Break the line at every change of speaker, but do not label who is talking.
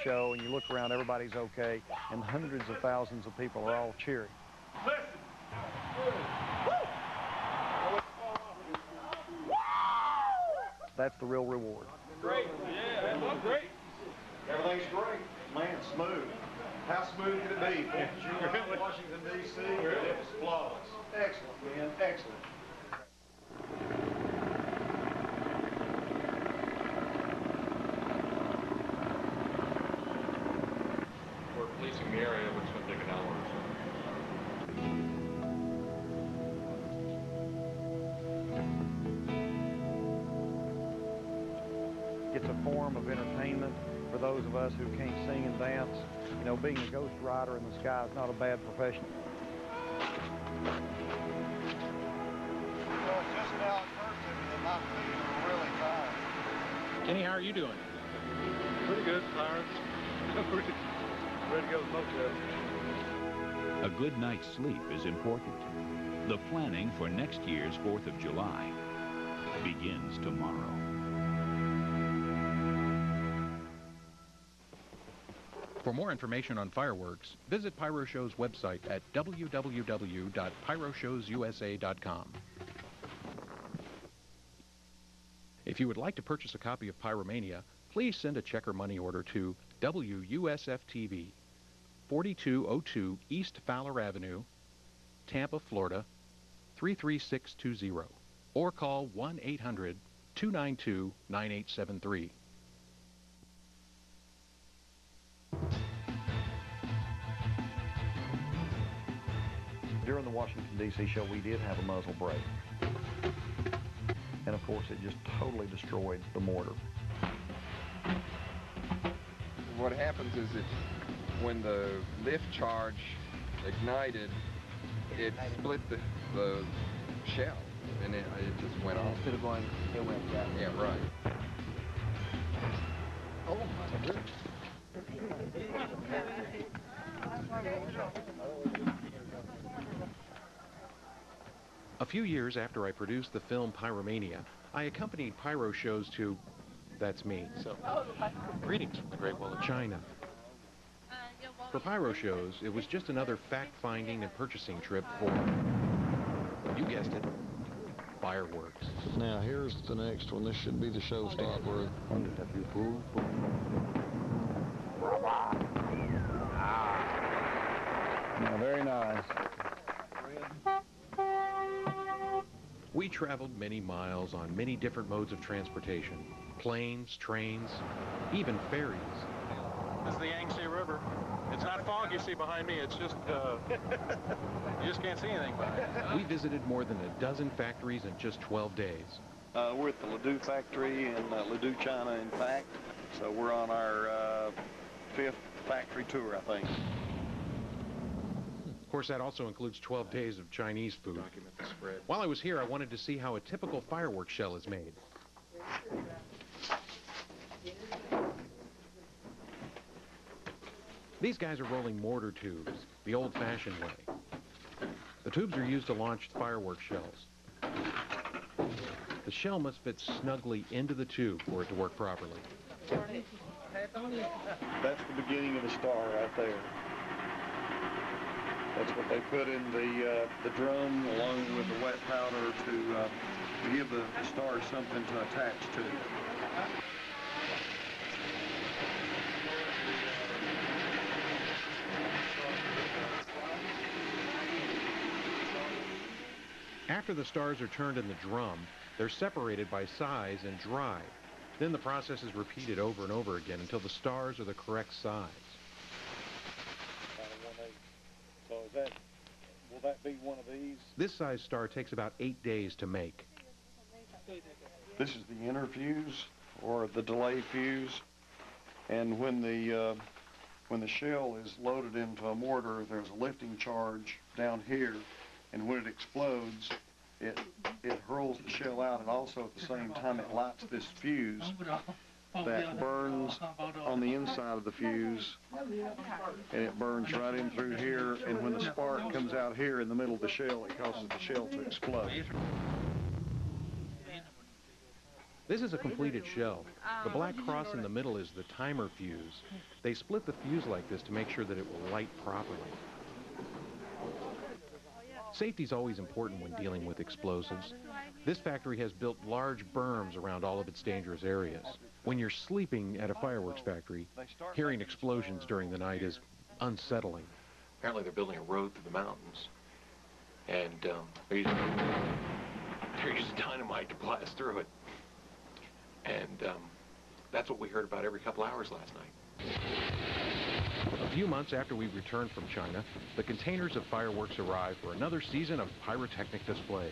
show, and you look around, everybody's okay, and hundreds of thousands of people are all cheering. That's the real reward.
Great. Yeah, that was great.
Everything's great. Man, smooth. How smooth could it be? From Washington, D.C. It was flawless. Excellent, man. Excellent.
We're policing the area, which is going to take an hour or so.
It's a form of entertainment for those of us who can't sing and dance. You know, being a ghost rider in the sky is not a bad profession.
Well, it's just now occurred to me that my feet are really tired.
Kenny, how are you doing?
Pretty good, tired. Ready to go with most of it.
A good night's sleep is important. The planning for next year's 4th of July begins tomorrow.
For more information on fireworks, visit Pyro Show's website at www.pyroshowsusa.com. If you would like to purchase a copy of Pyromania, please send a check or money order to WUSF-TV, 4202 East Fowler Avenue, Tampa, Florida, 33620, or call 1-800-292-9873.
During the Washington, D.C. show, we did have a muzzle brake. And of course, it just totally destroyed the mortar.
What happens is that when the lift charge ignited, it split the shell, and it just went off.
Instead of going, it went down.
Yeah, right. Oh, my goodness.
A few years after I produced the film Pyromania, I accompanied Pyro shows to, that's me, so, greetings from the Great Wall of China. For Pyro shows, it was just another fact-finding and purchasing trip for, you guessed it, fireworks.
Now here's the next one. This should be the showstopper.
Now, very nice.
We traveled many miles on many different modes of transportation. Planes, trains, even ferries.
This is the Yangtze River. It's not fog you see behind me. It's just, you just can't see anything behind it.
We visited more than a dozen factories in just 12 days.
We're at the Ladue factory in Ladue, China, in fact. So we're on our 5th factory tour, I think.
Of course, that also includes 12 days of Chinese food. While I was here, I wanted to see how a typical fireworks shell is made. These guys are rolling mortar tubes, the old-fashioned way. The tubes are used to launch fireworks shells. The shell must fit snugly into the tube for it to work properly.
That's the beginning of the star right there. That's what they put in the drum along with the wet powder to give the star something to attach to.
After the stars are turned in the drum, they're separated by size and dried. Then the process is repeated over and over again until the stars are the correct size.
So will that be one of these?
This size star takes about 8 days to make.
This is the inner fuse or the delay fuse, and when the shell is loaded into a mortar, there's a lifting charge down here, and when it explodes, it hurls the shell out, and also at the same time it lights this fuse that burns on the inside of the fuse, and it burns right in through here, and when the spark comes out here in the middle of the shell, it causes the shell to explode.
This is a completed shell. The black cross in the middle is the timer fuse. They split the fuse like this to make sure that it will light properly. Safety is always important when dealing with explosives. This factory has built large berms around all of its dangerous areas. When you're sleeping at a fireworks factory, hearing explosions during the night is unsettling.
Apparently they're building a road through the mountains, and they're using dynamite to blast through it. And that's what we heard about every couple hours last night.
A few months after we returned from China, the containers of fireworks arrived for another season of pyrotechnic display.